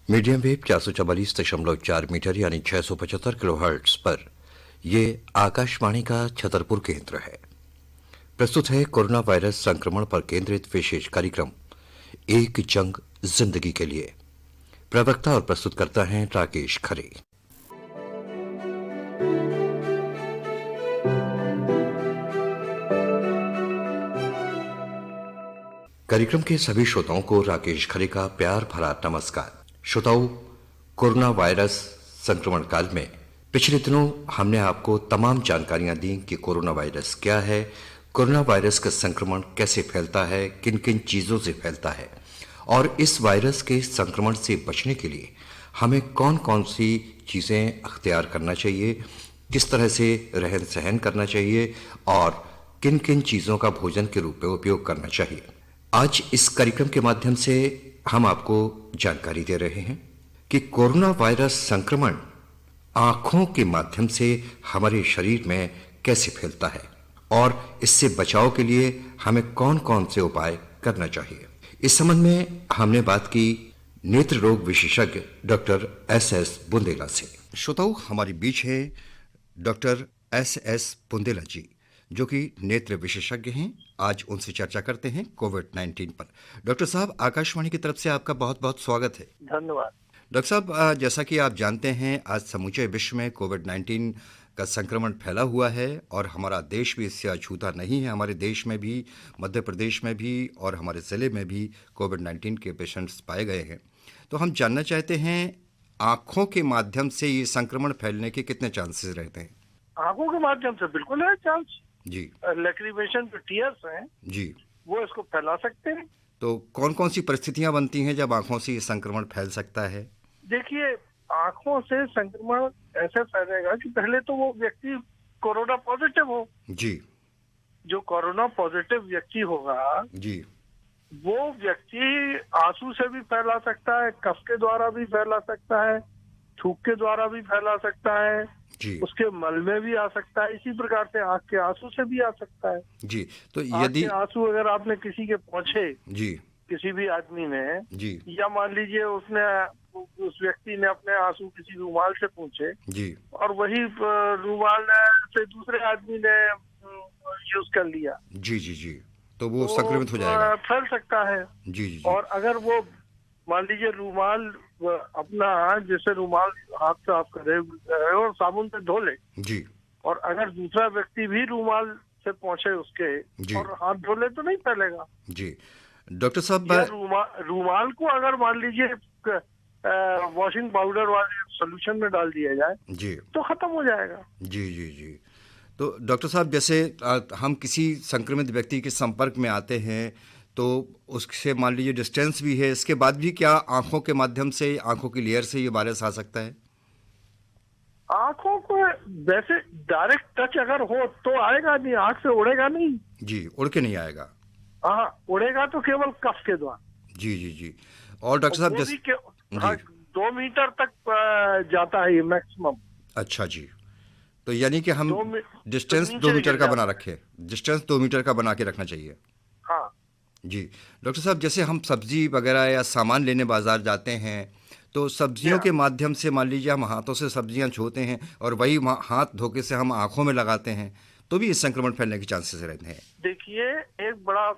Medium wave 444.4 metre यानी 675 kilohertz पर ये आकाशवाणी का छतरपुर केंद्र है। प्रस्तुत है कोरोना वायरस संक्रमण पर केंद्रित विशेष कार्यक्रम एक जंग जिंदगी के लिए। प्रवक्ता और प्रस्तुत करता है राकेश खरे। कार्यक्रम के सभी श्रोताओं को राकेश खरे का प्यार भरा नमस्कार। श्रोताओं, कोरोना वायरस संक्रमण काल में पिछले दिनों हमने आपको तमाम जानकारियां दी कि कोरोना वायरस क्या है, कोरोना वायरस का संक्रमण कैसे फैलता है, किन किन चीज़ों से फैलता है और इस वायरस के संक्रमण से बचने के लिए हमें कौन कौन सी चीज़ें अख्तियार करना चाहिए, किस तरह से रहन सहन करना चाहिए और किन किन चीज़ों का भोजन के रूप में उपयोग करना चाहिए। आज इस कार्यक्रम के माध्यम से हम आपको जानकारी दे रहे हैं कि कोरोना वायरस संक्रमण आंखों के माध्यम से हमारे शरीर में कैसे फैलता है और इससे बचाव के लिए हमें कौन कौन से उपाय करना चाहिए। इस संबंध में हमने बात की नेत्र रोग विशेषज्ञ डॉक्टर एस बुंदेला से। श्रोताओं, हमारे बीच है डॉक्टर एस बुंदेला जी, जो कि नेत्र विशेषज्ञ हैं। आज उनसे चर्चा करते हैं कोविड-19 पर। डॉक्टर साहब, आकाशवाणी की तरफ से आपका बहुत बहुत स्वागत है। धन्यवाद। डॉक्टर साहब, जैसा कि आप जानते हैं, आज समूचे विश्व में कोविड-19 का संक्रमण फैला हुआ है और हमारा देश भी इससे अछूता नहीं है। हमारे देश में भी, मध्य प्रदेश में भी और हमारे ज़िले में भी कोविड-19 के पेशेंट्स पाए गए हैं। तो हम जानना चाहते हैं, आँखों के माध्यम से ये संक्रमण फैलने के कितने चांसेस रहते हैं? आंखों के माध्यम से बिल्कुल है चांस जी। लैक्रिमेशन जो टीयर्स हैं जी, वो इसको फैला सकते हैं। तो कौन कौन सी परिस्थितियां बनती हैं जब आंखों से ये संक्रमण फैल सकता है? देखिए, आंखों से संक्रमण ऐसे फैलेगा कि पहले तो वो व्यक्ति कोरोना पॉजिटिव हो। जी। जो कोरोना पॉजिटिव व्यक्ति होगा जी। वो व्यक्ति आंसू से भी फैला सकता है, कफ के द्वारा भी फैला सकता है, थूक के द्वारा भी फैला सकता है, जी। उसके मल में भी आ सकता है, इसी प्रकार से आंख के आंसू से भी आ सकता है। जी, तो आंख यदि के आंसू अगर आपने किसी के पहुंचे, जी। किसी भी आदमी ने, जी। या मान लीजिए उस व्यक्ति ने अपने आंसू किसी रुमाल से पूछे जी। और वही रुमाल से दूसरे आदमी ने यूज कर लिया, जी। जी। जी, तो वो संक्रमित हो जाएगा। फैल सकता है। जी। जी। और अगर वो मान लीजिए रुमाल अपना जैसे रुमाल हाथ साफ करे और साबुन से धो ले, जी। और अगर दूसरा व्यक्ति भी रुमाल से पहुंचे उसके जी। और हाथ धो ले तो नहीं फैलेगा। जी, डॉक्टर साहब, या रुमाल को अगर मान लीजिए वॉशिंग पाउडर वाले सोल्यूशन में डाल दिया जाए जी, तो खत्म हो जाएगा। जी। जी। जी, तो डॉक्टर साहब, जैसे हम किसी संक्रमित व्यक्ति के संपर्क में आते हैं तो उससे मान लीजिए डिस्टेंस भी है, इसके बाद भी क्या आंखों के माध्यम से, आंखों की लेयर से ये वायरस आ सकता है? आंखों को वैसे डायरेक्ट टच अगर हो तो आएगा नहीं, आंख से उड़ेगा नहीं। जी, उड़ के नहीं आएगा। हाँ, उड़ेगा तो केवल कफ के द्वारा। जी। जी। जी, और डॉक्टर साहब जैसे 2 मीटर तक जाता है ये मैक्सिमम। अच्छा जी, तो यानी कि हम डिस्टेंस तो 2 मीटर का बना रखें, डिस्टेंस 2 मीटर का बना के रखना चाहिए। हाँ जी। डॉक्टर साहब, जैसे हम सब्जी वगैरह या सामान लेने बाजार जाते हैं तो सब्जियों के माध्यम से मान लीजिए हम हाथों से सब्जियां छूते हैं और वही हाथ धोके से हम आंखों में लगाते हैं तो भी इस संक्रमण फैलने के चांसेस रहते हैं। देखिए, एक बड़ा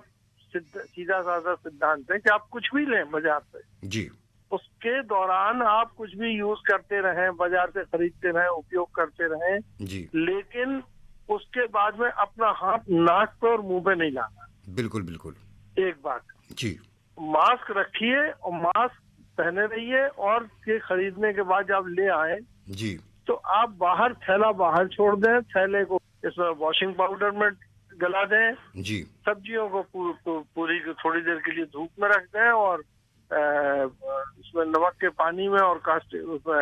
सीधा साधा सिद्धांत है कि आप कुछ भी लें बाजार से, जी, उसके दौरान आप कुछ भी यूज करते रहें, बाजार से खरीदते रहें, उपयोग करते रहें, जी, लेकिन उसके बाद में अपना हाथ नाक पे और मुंह पे नहीं लाना। बिल्कुल बिल्कुल। एक बात जी, मास्क रखिए और मास्क पहने रहिए, और ये खरीदने के बाद जब ले आए जी, तो आप बाहर थैला बाहर छोड़ दें, थैले को इसमें वॉशिंग पाउडर में गला दें, जी, सब्जियों को पूरी थोड़ी देर के लिए धूप में रख दें और उसमें नमक के पानी में और कास्टिक उसमें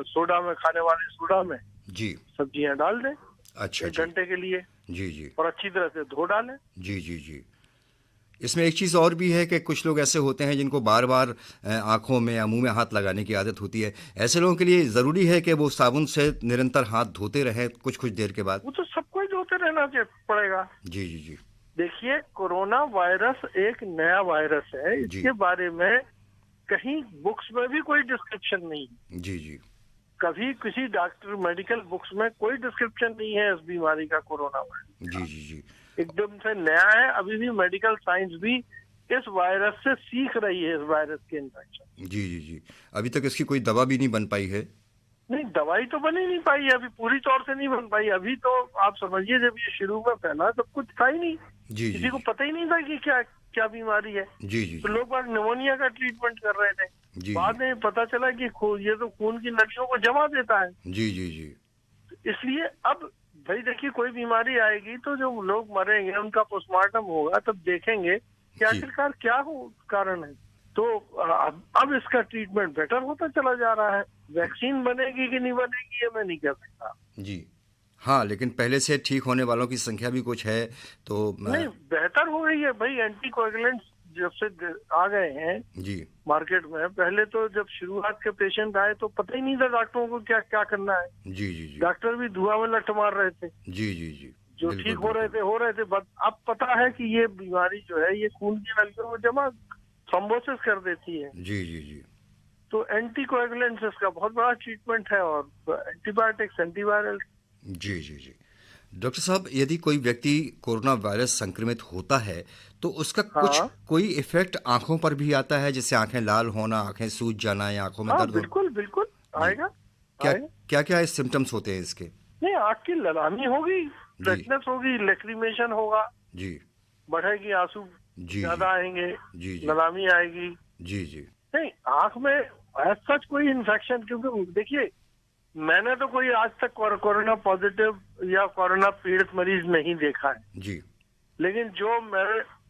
सोडा में, खाने वाले सोडा में जी, सब्जियां डाल दें। अच्छा 1 घंटे के लिए। जी, जी, और अच्छी तरह से धो डालें। जी, जी, जी। इसमें एक चीज़ और भी है कि कुछ लोग ऐसे होते हैं जिनको बार बार आंखों में या मुंह में हाथ लगाने की आदत होती है। ऐसे लोगों के लिए ज़रूरी है कि वो साबुन से निरंतर हाथ धोते रहें कुछ कुछ देर के बाद? वो तो सबको ही धोते रहना पड़ेगा। जी। जी। जी। देखिए, कोरोना वायरस एक नया वायरस है, इसके बारे में कहीं बुक्स में भी कोई डिस्क्रिप्शन नहीं है। जी जी कभी किसी डॉक्टर मेडिकल बुक्स में कोई डिस्क्रिप्शन नहीं है इस बीमारी का, कोरोना वायरस। जी जी जी एकदम से नया है, अभी भी मेडिकल साइंस भी इस वायरस से सीख रही है, इस वायरस के इन्फेक्शन। जी जी जी अभी तक इसकी कोई दवा भी नहीं बन पाई है। नहीं, दवाई तो बन ही नहीं पाई है, अभी पूरी तौर से नहीं बन पाई। अभी तो आप समझिए जब ये शुरू में फैला तब कुछ था ही नहीं, जी जी किसी को पता ही नहीं था कि क्या क्या बीमारी है। जी जी तो लोग बाग निमोनिया का ट्रीटमेंट कर रहे थे, जी बाद में पता चला कि ये तो खून की नलियों को जमा देता है। जी जी जी इसलिए अब भाई देखिए, कोई बीमारी आएगी तो जो लोग मरेंगे उनका पोस्टमार्टम होगा, तब देखेंगे कि जी। आखिरकार क्या कारण है। तो अब इसका ट्रीटमेंट बेटर होता चला जा रहा है। वैक्सीन बनेगी कि नहीं बनेगी ये मैं नहीं कह सकता। जी हाँ, लेकिन पहले से ठीक होने वालों की संख्या भी कुछ है तो नहीं, बेहतर हो गई है भाई। एंटीकोएगुलेंट्स जब से आ गए हैं जी मार्केट में, पहले तो जब शुरुआत के पेशेंट आए तो पता ही नहीं था डॉक्टरों को क्या क्या करना है। जी जी जी डॉक्टर भी धुआं में लठ मार रहे थे। जी जी जी जो बिल्कुल, ठीक हो रहे थे बट अब पता है कि ये बीमारी जो है ये खून की नलियों को जमा थ्रोम्बोसिस कर देती है। जी जी जी तो एंटीकोएगुलेंट्स इसका बहुत बड़ा ट्रीटमेंट है, और एंटीबायोटिक्स, एंटीवायरल। जी जी जी डॉक्टर साहब, यदि कोई व्यक्ति कोरोना वायरस संक्रमित होता है तो उसका हाँ कोई इफेक्ट आंखों पर भी आता है, जैसे आंखें लाल होना, आंखें सूज जाना या आंखों में हाँ, दर्द होना? बिल्कुल बिल्कुल आएगा। क्या आएगा। क्या क्या सिम्टम्स होते हैं इसके? नहीं, आँख की ललामी होगी, रेडनेस होगी, लेक्रीमेशन होगा, जी बढ़ेगी, आंसू जी ज्यादा आएंगे, जी जी ललामी आएगी। जी जी नहीं, आंख में एज सच कोई इन्फेक्शन, क्योंकि देखिए मैंने तो कोई आज तक कोरोना पॉजिटिव या कोरोना पीड़ित मरीज नहीं देखा है। जी लेकिन जो मैं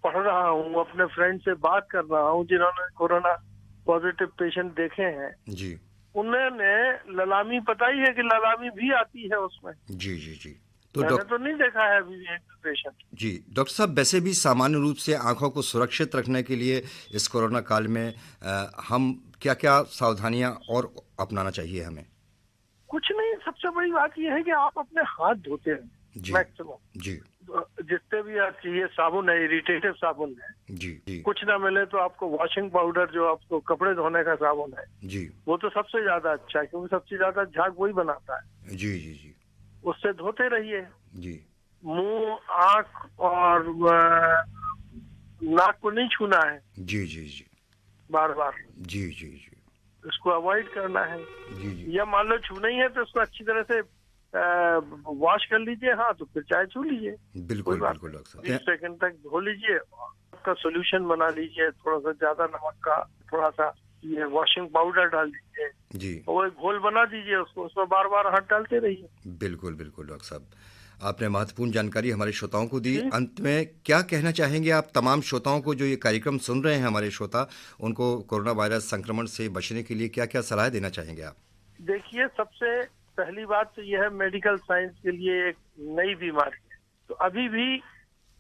पढ़ रहा हूँ, अपने फ्रेंड से बात कर रहा हूँ जिन्होंने कोरोना पॉजिटिव पेशेंट देखे हैं, जी उन्होंने ललामी, पता ही है कि ललामी भी आती है उसमें। जी जी जी तो मैंने डॉक्टर तो नहीं देखा है अभी एक पेशेंट। जी डॉक्टर साहब, वैसे भी सामान्य रूप से आंखों को सुरक्षित रखने के लिए इस कोरोना काल में हम क्या क्या सावधानियां और अपनाना चाहिए हमें? कुछ नहीं, सबसे बड़ी बात यह है कि आप अपने हाथ धोते जी हैं मैक्सिमम। जी जितने भी आप चाहिए साबुन है, इरिटेटिव साबुन है, जी जी कुछ ना मिले तो आपको वॉशिंग पाउडर, जो आपको कपड़े धोने का साबुन है, जी वो तो सबसे ज्यादा अच्छा है, क्योंकि सबसे ज्यादा झाग वही बनाता है। जी जी जी उससे धोते रहिए। जी मुंह, आंख और नाक को नहीं छूना है जी जी जी बार बार, जी जी जी इसको अवॉइड करना है। जी जी या मान लो छूना ही है तो उसको अच्छी तरह से वॉश कर लीजिए, हाँ, तो फिर चाय छू लीजिए, बिल्कुल कोई बात बिल्कुल डॉक्टर 20 साहब। सेकंड तक धो लीजिए। उसका सोल्यूशन बना लीजिए, थोड़ा सा ज्यादा नमक का, थोड़ा सा ये वॉशिंग पाउडर डाल दीजिए, जी वो एक घोल बना दीजिए, उसको उसमें बार बार हाथ डालते रहिए। बिल्कुल बिल्कुल डॉक्टर साहब, आपने महत्वपूर्ण जानकारी हमारे श्रोताओं को दी। जी। अंत में क्या कहना चाहेंगे आप तमाम श्रोताओं को, जो ये कार्यक्रम सुन रहे हैं हमारे श्रोता, उनको कोरोना वायरस संक्रमण से बचने के लिए क्या क्या सलाह देना चाहेंगे आप? देखिए, सबसे पहली बात तो यह है, मेडिकल साइंस के लिए एक नई बीमारी है, तो अभी भी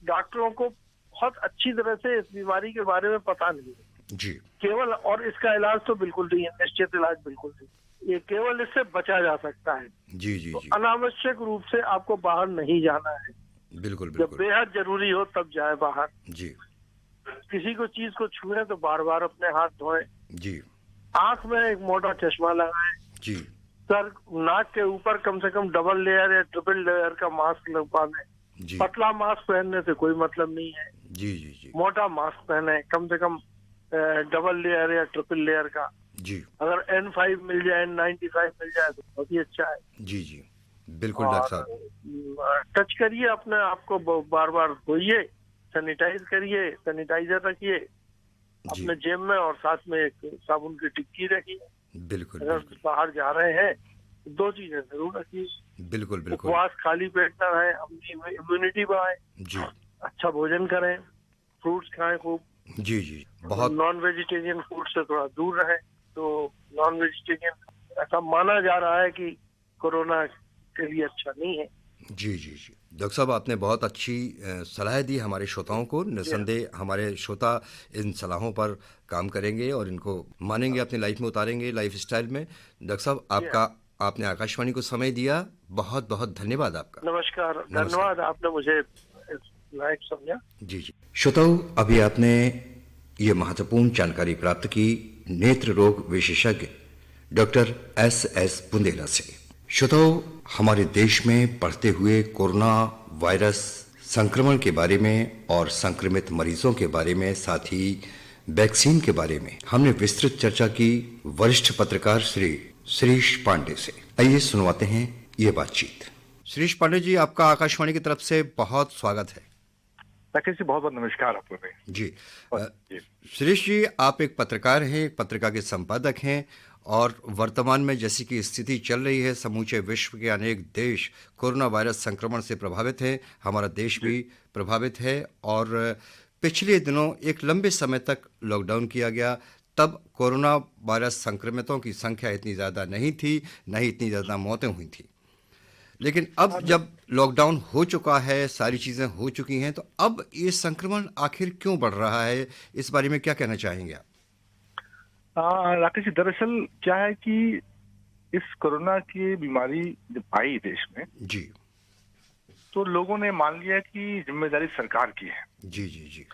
डॉक्टरों को बहुत अच्छी तरह से इस बीमारी के बारे में पता नहीं है जी केवल, और इसका इलाज तो बिल्कुल नहीं है, निश्चित इलाज बिल्कुल नहीं। ये केवल इससे बचा जा सकता है। जी जी तो जी अनावश्यक रूप से आपको बाहर नहीं जाना है। बिल्कुल जब बिल्कुल बेहद जरूरी हो तब जाए बाहर। जी किसी को चीज को छुए तो बार बार अपने हाथ धोएं। जी आंख में एक मोटा चश्मा लगाएं। जी सर, नाक के ऊपर कम से कम डबल लेयर या ट्रिपल लेयर का मास्क लगवा दें। जी पतला मास्क पहनने से कोई मतलब नहीं है, जी जी जी मोटा मास्क पहने, कम से कम डबल लेयर या ट्रिपल लेयर का। जी अगर N5 मिल जाए, N95 मिल जाए तो बहुत ही अच्छा है। जी जी बिल्कुल डॉक्टर साहब। टच करिए अपने आप को, बार बार धोइए, सैनिटाइज करिए, सैनिटाइजर रखिए जी अपने जेब में, और साथ में एक साबुन की टिक्की रखिए। बिल्कुल अगर बिल्कुल बाहर जा रहे हैं तो 2 चीजें जरूर रखिए। बिल्कुल बिल्कुल उपवास, खाली पेट ना रहे, अपनी इम्यूनिटी बढ़ाएं, जी अच्छा भोजन करें, फ्रूट्स खाएं खूब, जी जी बहुत नॉन वेजिटेरियन फूड से थोड़ा दूर रहें। तो नॉन वेजिटेरियन ऐसा माना जा रहा है कि कोरोना के लिए अच्छा नहीं है। जी जी जी डॉक्टर साहब, आपने बहुत अच्छी सलाह दी हमारे श्रोताओं को। निस्संदेह हमारे श्रोता इन सलाहों पर काम करेंगे और इनको मानेंगे, अपनी लाइफ में उतारेंगे, लाइफ स्टाइल में। डॉक्टर साहब, आपने आकाशवाणी को समय दिया, बहुत बहुत धन्यवाद आपका। नमस्कार, धन्यवाद, आपने मुझे इस लायक समझा। जी जी श्रोताओं, अभी आपने ये महत्वपूर्ण जानकारी प्राप्त की नेत्र रोग विशेषज्ञ डॉक्टर एस बुंदेला से। श्रोताओं, हमारे देश में बढ़ते हुए कोरोना वायरस संक्रमण के बारे में और संक्रमित मरीजों के बारे में, साथ ही वैक्सीन के बारे में हमने विस्तृत चर्चा की वरिष्ठ पत्रकार श्री शिरीष पांडे से। आइए सुनवाते हैं ये बातचीत। शिरीष पांडे जी, आपका आकाशवाणी की तरफ से बहुत स्वागत है। राकेश जी, बहुत बहुत नमस्कार आपको जी। शिरीष जी, आप एक पत्रकार हैं, एक पत्रिका के संपादक हैं, और वर्तमान में जैसी की स्थिति चल रही है, समूचे विश्व के अनेक देश कोरोना वायरस संक्रमण से प्रभावित हैं, हमारा देश भी प्रभावित है। और पिछले दिनों एक लंबे समय तक लॉकडाउन किया गया, तब कोरोना वायरस संक्रमितों की संख्या इतनी ज़्यादा नहीं थी, न ही इतनी ज़्यादा मौतें हुई थी। लेकिन अब जब लॉकडाउन हो चुका है, सारी चीज़ें हो चुकी हैं, तो अब ये संक्रमण आखिर क्यों बढ़ रहा है, इस बारे में क्या कहना चाहेंगे आप? राकेश जी, दरअसल क्या है कि इस कोरोना की बीमारी जब आई देश में जी, तो लोगों ने मान लिया कि जिम्मेदारी सरकार की है। जी जी जी।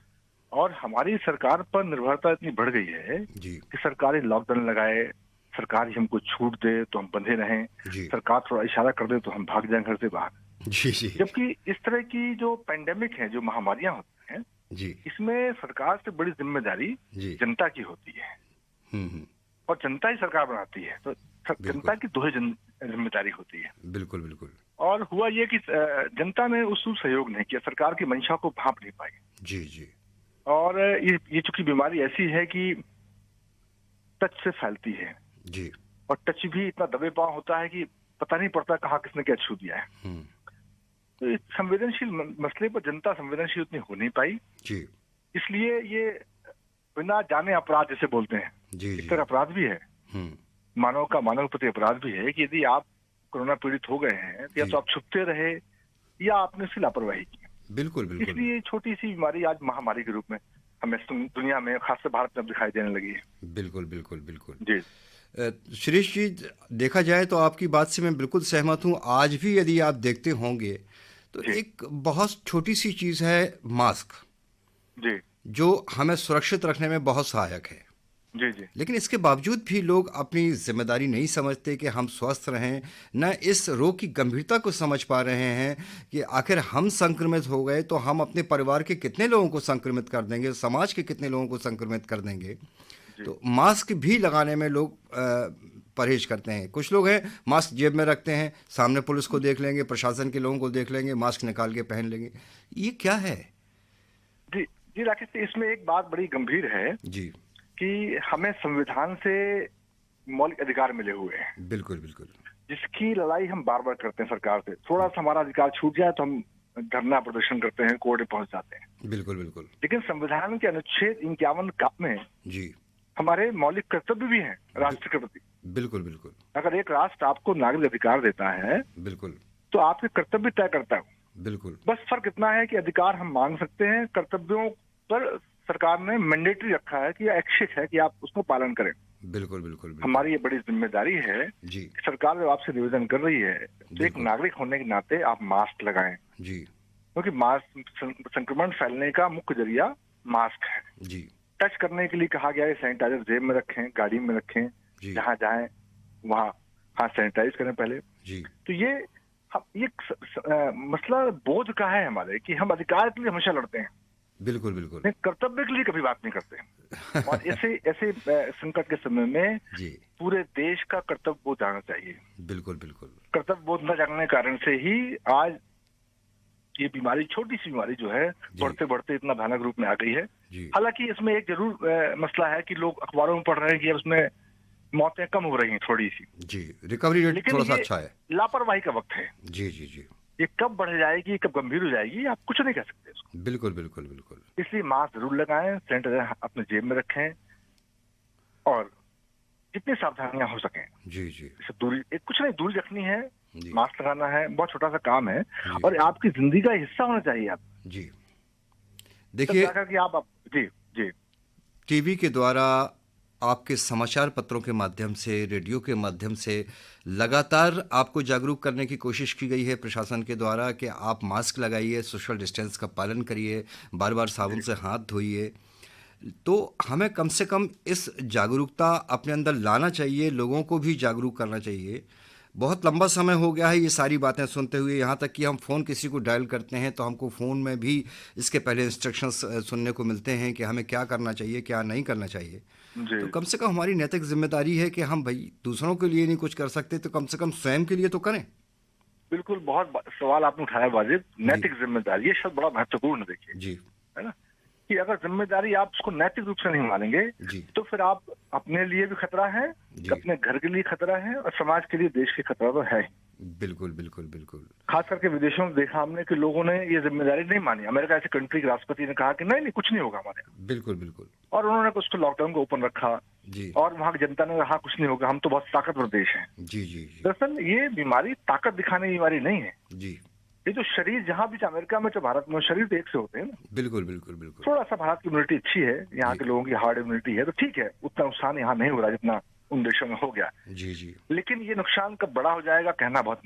और हमारी सरकार पर निर्भरता इतनी बढ़ गई है जी कि सरकार ही लॉकडाउन लगाए, सरकार ही हमको छूट दे तो हम बंधे रहें, जी सरकार थोड़ा इशारा कर दे तो हम भाग जाएं घर से बाहर। जी जी जबकि इस तरह की जो पेंडेमिक है, जो महामारियां होती हैं, जी इसमें सरकार से बड़ी जिम्मेदारी जी। जनता की होती है, और जनता ही सरकार बनाती है, तो जनता की दोहरी जिम्मेदारी होती है। बिल्कुल बिल्कुल। और हुआ ये कि जनता ने उसको सहयोग नहीं किया, सरकार की मंशा को भांप नहीं पाई। जी जी। और ये चूंकि बीमारी ऐसी है कि टच से फैलती है, जी। और टच भी इतना दबे पांव होता है कि पता नहीं पड़ता कहाँ किसने क्या छू दिया है। तो इस संवेदनशील मसले पर जनता संवेदनशील उतनी हो नहीं पाई। जी। इसलिए ये बिना जाने अपराध जिसे बोलते हैं, जी इस तरह अपराध भी है, मानव का मानव प्रति अपराध भी है कि यदि आप कोरोना पीड़ित हो गए हैं, या तो आप छुपते रहे या आपने उसकी लापरवाही की। बिल्कुल बिल्कुल। इसलिए छोटी सी बीमारी आज महामारी के रूप में हमें दुनिया में, खासकर भारत में दिखाई देने लगी है। बिल्कुल बिल्कुल बिल्कुल जी। शिरीष जी, देखा जाए तो आपकी बात से मैं बिल्कुल सहमत हूँ। आज भी यदि आप देखते होंगे तो एक बहुत छोटी सी चीज़ है मास्क, जी, जो हमें सुरक्षित रखने में बहुत सहायक है। जी जी। लेकिन इसके बावजूद भी लोग अपनी जिम्मेदारी नहीं समझते कि हम स्वस्थ रहें, न इस रोग की गंभीरता को समझ पा रहे हैं कि आखिर हम संक्रमित हो गए तो हम अपने परिवार के कितने लोगों को संक्रमित कर देंगे, समाज के कितने लोगों को संक्रमित कर देंगे। तो मास्क भी लगाने में लोग परहेज करते हैं। कुछ लोग हैं मास्क जेब में रखते हैं, सामने पुलिस को देख लेंगे, प्रशासन के लोगों को देख लेंगे, मास्क निकाल के पहन लेंगे। ये क्या है? जी जी राकेश, इसमें एक बात बड़ी गंभीर है जी कि हमें संविधान से मौलिक अधिकार मिले हुए हैं। बिल्कुल बिल्कुल। जिसकी लड़ाई हम बार बार करते हैं सरकार से। थोड़ा सा हमारा अधिकार छूट जाए तो हम धरना प्रदर्शन करते हैं, कोर्ट में पहुंच जाते हैं। बिल्कुल बिल्कुल। लेकिन संविधान के अनुच्छेद 51 का में जी हमारे मौलिक कर्तव्य भी हैं राष्ट्र के प्रति। बिल्कुल बिल्कुल। अगर एक राष्ट्र आपको नागरिक अधिकार देता है बिल्कुल, तो आपके कर्तव्य तय करता है। बिल्कुल। बस फर्क इतना है कि अधिकार हम मांग सकते हैं, कर्तव्यों पर सरकार ने मैंडेटरी रखा है कि ऐच्छिक है कि आप उसको पालन करें। बिल्कुल बिल्कुल। हमारी ये बड़ी जिम्मेदारी है जी। कि सरकार जब आपसे निवेदन कर रही है तो एक नागरिक होने के नाते आप मास्क लगाएं, जी, क्योंकि मास्क संक्रमण फैलने का मुख्य जरिया मास्क है। जी। टच करने के लिए कहा गया है सैनिटाइजर जेब में रखें, गाड़ी में रखें, जहां जाएं वहां हाथ सैनिटाइज करें पहले। जी। तो ये मसला बोध का है हमारे कि हम अधिकार के लिए हमेशा लड़ते हैं, बिल्कुल बिल्कुल, कर्तव्य के लिए कभी बात नहीं करते। और ऐसे संकट के समय में जी पूरे देश का कर्तव्य बोध जाना चाहिए। बिल्कुल बिल्कुल। कर्तव्य बोध न जागने के कारण से ही आज ये बीमारी, छोटी सी बीमारी जो है, बढ़ते बढ़ते इतना भयानक रूप में आ गई है। हालांकि इसमें एक जरूर मसला है कि लोग अखबारों में पढ़ रहे हैं कि अब उसमें मौतें कम हो रही हैं थोड़ी सी। जी, रिकवरी रेट थोड़ा सा अच्छा है। लापरवाही का वक्त है। जी जी जी। ये कब बढ़ जाएगी, कब गंभीर हो जाएगी, आप कुछ नहीं कह सकते उसको। बिल्कुल बिल्कुल बिल्कुल। इसलिए मास्क जरूर लगाएं, सैनिटाइजर अपने जेब में रखें, और जितनी सावधानियां हो सकें। जी जी। दूरी, कुछ नहीं, दूरी रखनी है, मास्क लगाना है, बहुत छोटा सा काम है, और आपकी जिंदगी का हिस्सा होना चाहिए आप। जी देखिए कि आप जी जी टीवी के द्वारा, आपके समाचार पत्रों के माध्यम से, रेडियो के माध्यम से लगातार आपको जागरूक करने की कोशिश की गई है प्रशासन के द्वारा कि आप मास्क लगाइए, सोशल डिस्टेंस का पालन करिए, बार बार साबुन से हाथ धोइए। तो हमें कम से कम इस जागरूकता अपने अंदर लाना चाहिए, लोगों को भी जागरूक करना चाहिए। बहुत लंबा समय हो गया है ये सारी बातें सुनते हुए, यहाँ तक कि हम फ़ोन किसी को डायल करते हैं तो हमको फ़ोन में भी इसके पहले इंस्ट्रक्शंस सुनने को मिलते हैं कि हमें क्या करना चाहिए, क्या नहीं करना चाहिए। जी तो कम से कम हमारी नैतिक जिम्मेदारी है कि हम भाई दूसरों के लिए नहीं कुछ कर सकते तो कम से कम स्वयं के लिए तो करें। बिल्कुल, बहुत सवाल आपने उठाया वाजिब। जी नैतिक जिम्मेदारी, ये शब्द बड़ा महत्वपूर्ण है, देखिए, जी है ना, कि अगर जिम्मेदारी आप उसको नैतिक रूप से नहीं मानेंगे जी तो फिर आप अपने लिए भी खतरा है, जी अपने घर के लिए खतरा है, और समाज के लिए देश के खतरा तो है ही। बिल्कुल बिल्कुल बिल्कुल। खास करके विदेशों में देखा हमने कि लोगों ने ये जिम्मेदारी नहीं मानी। अमेरिका ऐसे कंट्री के राष्ट्रपति ने कहा कि नहीं नहीं, कुछ नहीं होगा हमारे यहाँ, बिल्कुल बिल्कुल। और उन्होंने उसको लॉकडाउन को ओपन रखा, जी और वहां की जनता ने कहा कुछ नहीं होगा, हम तो बहुत ताकतवर देश हैं। जी जी जी दरअसल ये बीमारी ताकत दिखाने की बीमारी नहीं है। जी ये जो शरीर जहां भी, चाहे अमेरिका में चाहे भारत में, शरीर तो एक से होते हैं ना। बिल्कुल बिल्कुल बिल्कुल। थोड़ा सा भारत की इम्यूनिटी अच्छी है, यहाँ जी के लोगों की हार्ड इम्यूनिटी है, तो ठीक है, उतना नुकसान यहाँ नहीं हो रहा जितना उन देशों में हो गया। जी जी लेकिन ये नुकसान कब बड़ा हो जाएगा कहना बहुत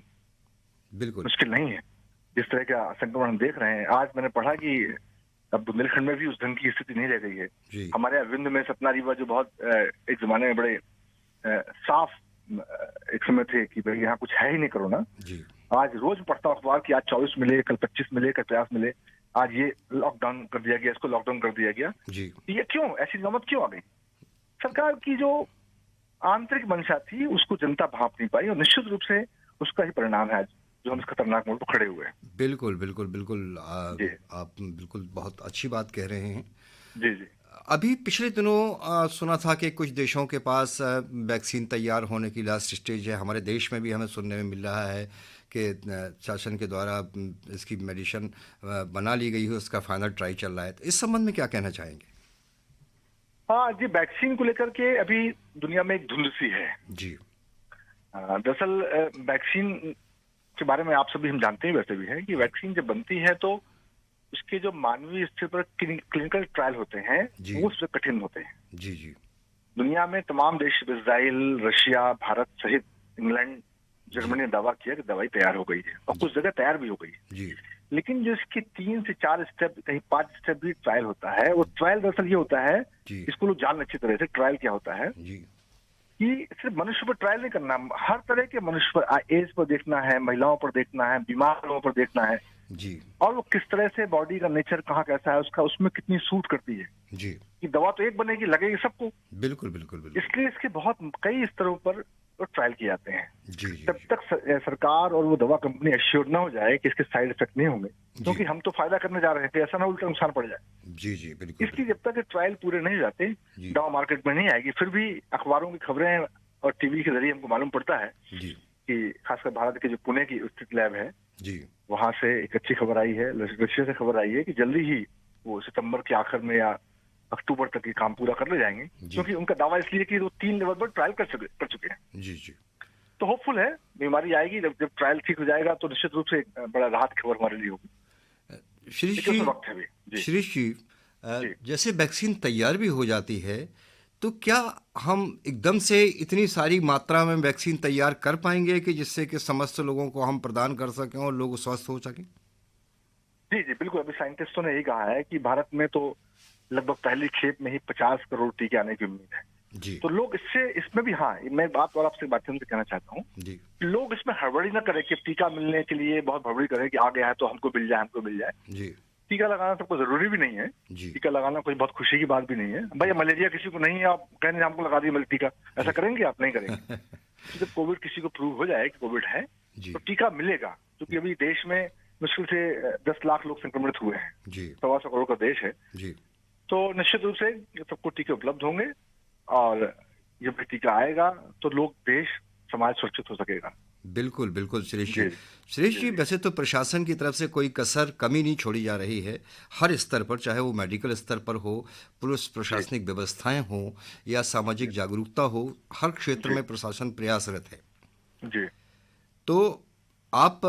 बिल्कुल। मुश्किल नहीं है। जिस तरह का संक्रमण हम देख रहे हैं, आज मैंने पढ़ा कि अब बुंदेलखंड में भी उस ढंग की स्थिति नहीं रह गई है। जी हमारे यहाँ विंध्य में सतना रीवा जो बहुत एक जमाने में बड़े साफ एक समय थे कि भाई यहाँ कुछ है ही नहीं कोरोना, जी आज रोज पढ़ता हूँ अखबार कि आज 24 मिले, कल 25 मिले, कल 50 मिले, आज ये लॉकडाउन कर दिया गया, इसको लॉकडाउन कर दिया गया। जी ये क्यों, ऐसी नौबत क्यों आ गई? सरकार की जो आंतरिक मंशा थी उसको जनता भांप नहीं पाई, और निश्चित रूप से उसका ही परिणाम है आज जो हम इस खतरनाक मोड़ पर खड़े हुए हैं। बिल्कुल बिल्कुल बिल्कुल। जी आप बिल्कुल बहुत अच्छी बात कह रहे हैं। जी जी अभी पिछले दिनों सुना था कि कुछ देशों के पास वैक्सीन तैयार होने की लास्ट स्टेज है। हमारे देश में भी हमें सुनने में मिल रहा है कि शासन के द्वारा इसकी मेडिसिन बना ली गई है, उसका फाइनल ट्राई चल रहा है। तो इस संबंध में क्या कहना चाहेंगे? हाँ जी, वैक्सीन को लेकर के अभी दुनिया में एक धुंध सी है। जी दरअसल वैक्सीन के बारे में आप सभी हम जानते ही वैसे भी है कि वैक्सीन जब बनती है तो उसके जो मानवीय स्तर पर क्लिनिकल ट्रायल होते हैं जी वो उससे कठिन होते हैं। जी जी दुनिया में तमाम देश, इजराइल, रशिया, भारत सहित इंग्लैंड, जर्मनी ने दावा किया कि दवाई तैयार हो गई है, और कुछ जगह तैयार भी हो गई है। जी लेकिन जो इसके 3 से 4 स्टेप, कहीं 5 स्टेप भी ट्रायल होता है, वो ट्रायल दरअसल ये होता है, जी इसको लोग जान अच्छी तरह से, ट्रायल क्या होता है जी कि सिर्फ मनुष्य पर ट्रायल नहीं करना, हर तरह के मनुष्य पर, एज पर देखना है, महिलाओं पर देखना है, बीमार लोगों पर देखना है, जी और वो किस तरह से बॉडी का नेचर कहाँ कैसा है उसका, उसमें कितनी सूट करती है। जी कि दवा तो एक बनेगी, लगेगी सबको। बिल्कुल बिल्कुल बिल्कुल। इसलिए इसके बहुत कई स्तरों पर ट्रायल किए जाते हैं। जी जी जब तक सरकार और वो दवा कंपनी एश्योर ना हो जाए कि इसके साइड इफेक्ट नहीं होंगे, क्योंकि हम तो फायदा करने जा रहे हैं, ऐसा ना उल्टा नुकसान पड़ जाए। जी जी बिल्कुल। इसलिए जब तक ट्रायल पूरे नहीं हो जाते, जी दवा मार्केट में नहीं आएगी। फिर भी अखबारों की खबरें और टीवी के जरिए हमको मालूम पड़ता है जी कि खासकर भारत के जो पुणे की स्थित लैब है, जी वहां से एक अच्छी खबर आई है, रशिया से खबर आई है कि जल्दी ही वो सितंबर के आखिर में या अक्टूबर तक ये काम पूरा कर ले जाएंगे, क्योंकि उनका दावा इसलिए कि वो 3 लेवल पर ट्रायल कर चुके हैं। जी जी तो होपफुल है, बीमारी आएगी, जब ट्रायल ठीक हो जाएगा तो निश्चित रूप से एक बड़ा राहत की खबर हमारे लिए होगी। शिरीष लेकिन जी, उसमें वक्त है भी। जी शिरीष जी, जी। जैसे वैक्सीन तैयार भी हो जाती है तो क्या हम एकदम से इतनी सारी मात्रा में वैक्सीन तैयार कर पाएंगे कि जिससे कि समस्त लोगों को हम प्रदान कर सकें और लोग स्वस्थ हो सकें? जी जी बिल्कुल। अभी साइंटिस्टों ने यही कहा है कि भारत में तो लगभग पहली खेप में ही 50 करोड़ टीके आने की उम्मीद है। जी तो लोग इसमें भी, हाँ, मैं बात और आपसे माध्यम से कहना चाहता हूँ, जी लोग इसमें हड़बड़ी ना करें कि टीका मिलने के लिए बहुत हड़बड़ी करें कि आ गया है तो हमको मिल जाए, हमको मिल जाए। जी टीका लगाना सबको जरूरी भी नहीं है। जी टीका लगाना कोई बहुत खुशी की बात भी नहीं है। भाई मलेरिया किसी को नहीं है, आप कहने हमको लगा दिए टीका, ऐसा करेंगे? आप नहीं करेंगे। जब कोविड किसी को प्रूव हो जाए कि कोविड है जी तो टीका मिलेगा, क्योंकि अभी देश में मुश्किल से 10 लाख लोग संक्रमित हुए हैं, जी 125 करोड़ का देश है। जी तो निश्चित रूप से सबको टीके उपलब्ध होंगे, और जब टीका आएगा तो लोग, देश, समाज सुरक्षित हो सकेगा। बिल्कुल बिल्कुल शिरीष जी जी। शिरीष जी, वैसे तो प्रशासन की तरफ से कोई कसर कमी नहीं छोड़ी जा रही है। हर स्तर पर, चाहे वो मेडिकल स्तर पर हो, पुलिस प्रशासनिक व्यवस्थाएं हो या सामाजिक जागरूकता हो, हर क्षेत्र में प्रशासन प्रयासरत है। जी तो आप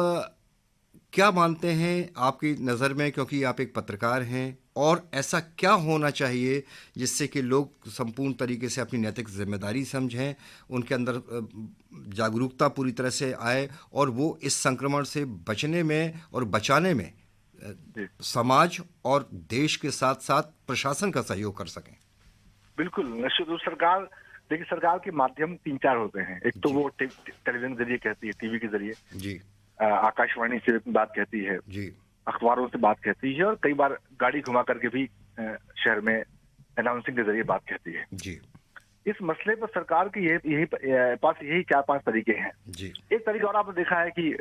क्या मानते हैं, आपकी नज़र में, क्योंकि आप एक पत्रकार हैं, और ऐसा क्या होना चाहिए जिससे कि लोग संपूर्ण तरीके से अपनी नैतिक जिम्मेदारी समझें, उनके अंदर जागरूकता पूरी तरह से आए और वो इस संक्रमण से बचने में और बचाने में समाज और देश के साथ साथ प्रशासन का सहयोग कर सकें? बिल्कुल, निश्चित रूप सरकार, देखिए सरकार के माध्यम 3-4 होते हैं। एक तो वो टेलीविजन के जरिए कहती है, टीवी के जरिए जी, आकाशवाणी से बात कहती है जी, अखबारों से बात कहती है, और कई बार गाड़ी घुमा करके भी शहर में अनाउंसिंग के जरिए बात कहती है जी। इस मसले पर सरकार के यही 4-5 तरीके हैं जी। एक तरीका और आपने देखा है कि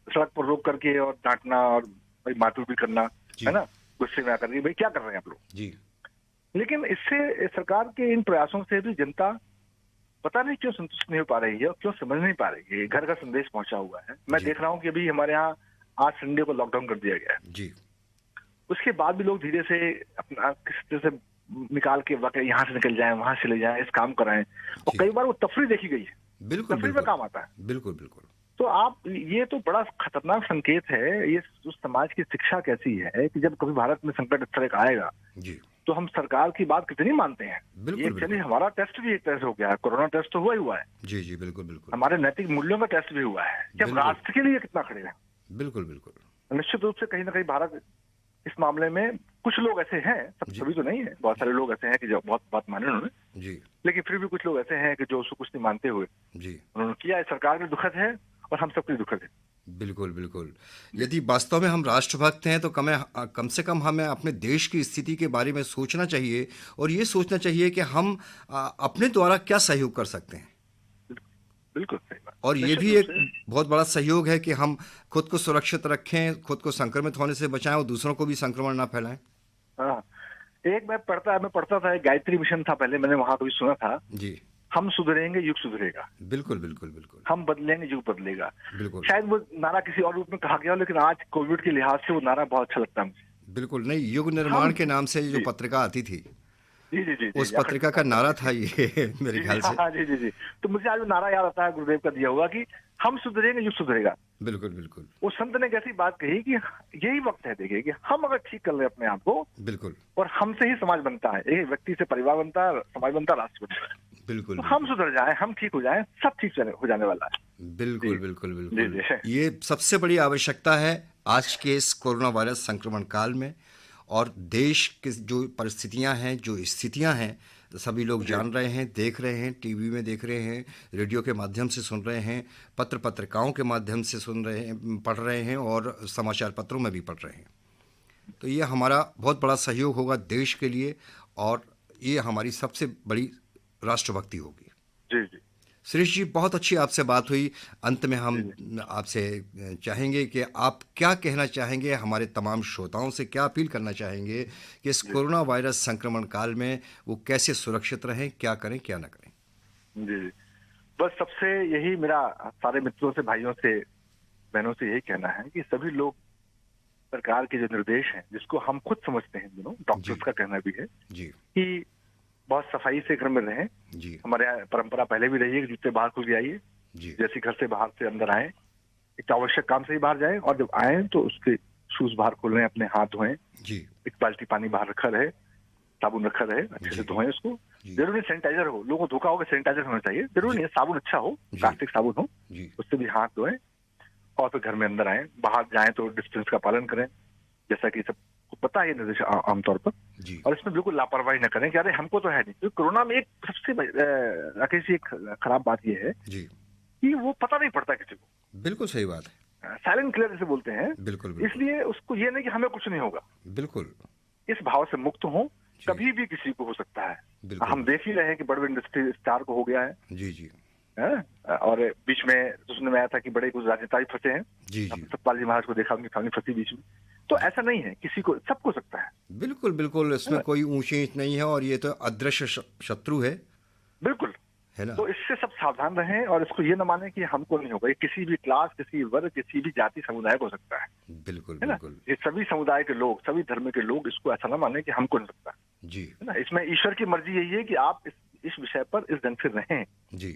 सड़क पर रोक करके और डांटना और भाई मारपीट भी करना, है ना, गुस्से में आकर के भाई क्या कर रहे हैं आप लोग जी। लेकिन इससे सरकार के इन प्रयासों से भी जनता पता नहीं क्यों संतुष्ट नहीं हो पा रही है और क्यों समझ नहीं पा रही है। घर का संदेश पहुंचा हुआ है। मैं देख रहा हूं कि अभी हमारे यहाँ आज संडे को लॉकडाउन कर दिया गया है जी। उसके बाद भी लोग धीरे से अपना किसी तरह से निकाल के वाकई यहाँ से निकल जाएं, वहां से ले जाएं, इस काम कराएं, और कई बार वो तफरी देखी गई है। बिल्कुल, तफरी में काम आता है। बिल्कुल बिल्कुल। तो आप, ये तो बड़ा खतरनाक संकेत है। ये उस समाज की शिक्षा कैसी है कि जब कभी भारत में संकट इस तरह का आएगा जी, तो हम सरकार की बात कितनी मानते हैं। बिल्कुल, ये चलिए हमारा टेस्ट भी एक तरह से हो गया है, कोरोना टेस्ट तो हुआ ही हुआ है। जी जी, बिल्कुल बिल्कुल। हमारे नैतिक मूल्यों का टेस्ट भी हुआ है कि हम राष्ट्र के लिए कितना खड़े हैं। बिल्कुल बिल्कुल। निश्चित रूप से कहीं ना कहीं भारत इस मामले में, कुछ लोग ऐसे हैं, सभी तो नहीं है, बहुत सारे लोग ऐसे हैं कि जो बहुत बात माने उन्होंने जी, लेकिन फिर भी कुछ लोग ऐसे हैं कि जो उसको कुछ नहीं मानते हुए जी, उन्होंने किया है। सरकार भी दुखद है और हम सबके दुखद है। बिल्कुल बिल्कुल। यदि वास्तव में हम राष्ट्रभक्त हैं तो कम से कम हमें अपने देश की स्थिति के बारे में सोचना चाहिए और ये सोचना चाहिए कि हम अपने द्वारा क्या सहयोग कर सकते हैं। बिल्कुल सही बात। और ये भी एक बहुत बड़ा सहयोग है कि हम खुद को सुरक्षित रखें, खुद को संक्रमित होने से बचाएं और दूसरों को भी संक्रमण ना फैलाएं। हाँ, एक मैं पढ़ता था, एक गायत्री मिशन था पहले, मैंने वहां कभी सुना था जी, हम सुधरेंगे युग सुधरेगा। बिल्कुल बिल्कुल बिल्कुल। हम बदलेंगे युग बदलेगा। बिल्कुल। शायद वो नारा किसी और रूप में कहा गया, लेकिन आज कोविड के लिहाज से वो नारा बहुत अच्छा लगता है मुझे। बिल्कुल। नहीं, युग निर्माण के नाम से जो पत्रिका आती थी, जी जी जी, उस पत्रिका का नारा था ये मेरे ख्याल से। हाँ जी जी जी। तो मुझे आज नारा याद आता है, गुरुदेव का दिया हुआ, कि हम सुधरेंगे युग सुधरेगा। बिल्कुल बिल्कुल। वो संत ने कैसी बात कही कि यही वक्त है, देखिए, कि हम अगर ठीक कर ले अपने आप को, बिल्कुल, और हमसे ही समाज बनता है, एक व्यक्ति से परिवार बनता है, समाज बनता है, राष्ट्र बनता है। बिल्कुल, तो हम सुधर जाएं, हम ठीक हो जाएं, सब ठीक हो जाने वाला है। बिल्कुल बिल्कुल बिल्कुल। ये सबसे बड़ी आवश्यकता है आज के इस कोरोना वायरस संक्रमण काल में। और देश की जो परिस्थितियां हैं, जो स्थितियां हैं, सभी लोग जान रहे हैं, देख रहे हैं, टीवी में देख रहे हैं, रेडियो के माध्यम से सुन रहे हैं, पत्रिकाओं के माध्यम से सुन रहे हैं, पढ़ रहे हैं और समाचार पत्रों में भी पढ़ रहे हैं। तो ये हमारा बहुत बड़ा सहयोग होगा देश के लिए और ये हमारी सबसे बड़ी राष्ट्रभक्ति होगी। जी जी। सुरेश जी, बहुत अच्छी आपसे बात हुई। अंत में हम आपसे चाहेंगे कि आप क्या कहना चाहेंगे, हमारे तमाम श्रोताओं से क्या अपील करना चाहेंगे कि इस कोरोना वायरस संक्रमण काल में वो कैसे सुरक्षित रहें, क्या करें क्या ना करें? जी जी, बस सबसे यही मेरा सारे मित्रों से, भाइयों से, बहनों से यही कहना है कि सभी लोग सरकार के जो निर्देश हैं, जिसको हम खुद समझते हैं, डॉक्टर्स का कहना भी है जी, कि बहुत सफाई से घर में रहें। जी, हमारे यहाँ परंपरा पहले भी रही है कि जूते बाहर खुल के आइए, जैसे घर से बाहर से अंदर आए, एक आवश्यक काम से ही बाहर जाएं, और जब आए तो उसके शूज बाहर खोलें, अपने हाथ धोएं, एक बाल्टी पानी बाहर रखा रहे, साबुन रखा रहे, अच्छे से धोएं उसको। जरूरी सैनिटाइजर हो, लोगों को धोखा होगा, सैनिटाइजर होना चाहिए, जरूरी नहीं है, साबुन अच्छा हो, प्लास्टिक साबुन हो, उससे भी हाथ धोएं और फिर घर में अंदर आए। बाहर जाएं तो डिस्टेंस का पालन करें, जैसा कि सबको पता है निर्देश आमतौर पर। और इसमें बिल्कुल लापरवाही न करें कि अरे हमको तो है नहीं, क्योंकि कोरोना में एक सबसे राकेश जी एक खराब बात यह है कि वो पता नहीं पड़ता किसी को। बिल्कुल सही बात है, साइलेंट क्लियर जैसे बोलते हैं। बिल्कुल। इसलिए उसको ये नहीं कि हमें कुछ नहीं होगा, बिल्कुल इस भाव से मुक्त हो, कभी भी किसी को हो सकता है। हम देख ही रहे हैं कि बड़े इंडस्ट्री स्टार को हो गया है। जी जी। और बीच में सुनने में आया था कि बड़े कुछ राजनेता भी फंसे हैं। जी जी। सतपाल जी महाराज को देखा, उनकी फैमिली फंसी बीच में। तो ऐसा नहीं है, किसी को, सबको सकता है। बिल्कुल बिल्कुल, इसमें कोई ऊंच नीच नहीं है और ये तो अदृश्य शत्रु है। बिल्कुल, है ना? तो इससे सब सावधान रहें और इसको ये न माने कि हमको नहीं होगा। ये किसी भी क्लास, किसी वर्ग, किसी भी जाति समुदाय को हो सकता है। बिल्कुल बिल्कुल। ये सभी समुदाय के लोग, सभी धर्म के लोग इसको ऐसा न माने कि हमको नहीं सकता। जी, है ना? इसमें ईश्वर की मर्जी यही है कि आप इस विषय पर इस ढंग से रहें,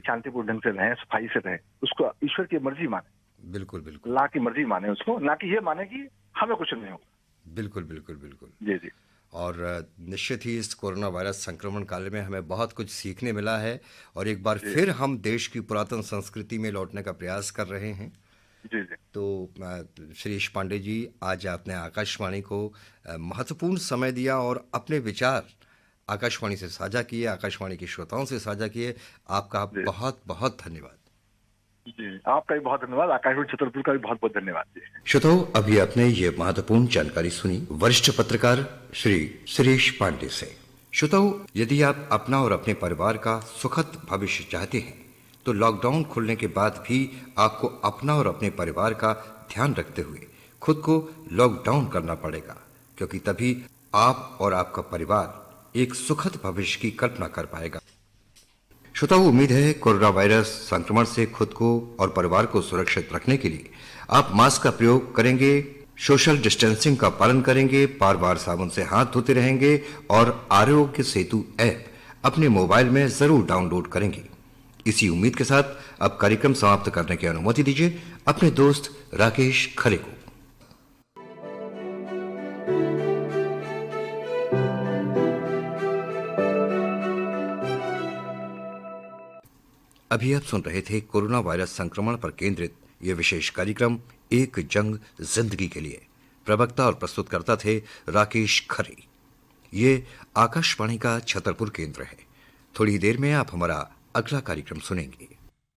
शांतिपूर्ण ढंग से रहें, सफाई से रहें, उसको ईश्वर की मर्जी माने। बिल्कुल बिल्कुल। अल्लाह की मर्जी माने उसको, ना कि ये माने कि हमें कुछ नहीं होगा। बिल्कुल बिल्कुल बिल्कुल। जी जी। और निश्चित ही इस कोरोना वायरस संक्रमण काल में हमें बहुत कुछ सीखने मिला है और एक बार फिर हम देश की पुरातन संस्कृति में लौटने का प्रयास कर रहे हैं। जी जी। तो श्रीश पांडे जी, आज आपने आकाशवाणी को महत्वपूर्ण समय दिया और अपने विचार आकाशवाणी से साझा किए, आकाशवाणी के श्रोताओं से साझा किए। आपका बहुत बहुत धन्यवाद। जी, आपका भी बहुत धन्यवाद। आकाशवाणी छतरपुर का भी बहुत बहुत धन्यवाद जी। श्रोताओ, अभी आपने ये महत्वपूर्ण जानकारी सुनी वरिष्ठ पत्रकार श्री श्रीश पांडे से। श्रोताओ, यदि आप अपना और अपने परिवार का सुखद भविष्य चाहते हैं तो लॉकडाउन खुलने के बाद भी आपको अपना और अपने परिवार का ध्यान रखते हुए खुद को लॉकडाउन करना पड़ेगा, क्योंकि तभी आप और आपका परिवार एक सुखद भविष्य की कल्पना कर पाएगा। श्रोताओं, उम्मीद है कोरोना वायरस संक्रमण से खुद को और परिवार को सुरक्षित रखने के लिए आप मास्क का प्रयोग करेंगे, सोशल डिस्टेंसिंग का पालन करेंगे, बार बार साबुन से हाथ धोते रहेंगे और आरोग्य सेतु ऐप अपने मोबाइल में जरूर डाउनलोड करेंगे। इसी उम्मीद के साथ अब कार्यक्रम समाप्त करने की अनुमति दीजिए अपने दोस्त राकेश खरे को। अभी आप सुन रहे थे कोरोना वायरस संक्रमण पर केंद्रित यह विशेष कार्यक्रम एक जंग जिंदगी के लिए। प्रवक्ता और प्रस्तुतकर्ता थे राकेश खरे। ये आकाशवाणी का छतरपुर केंद्र है। थोड़ी देर में आप हमारा अगला कार्यक्रम सुनेंगे।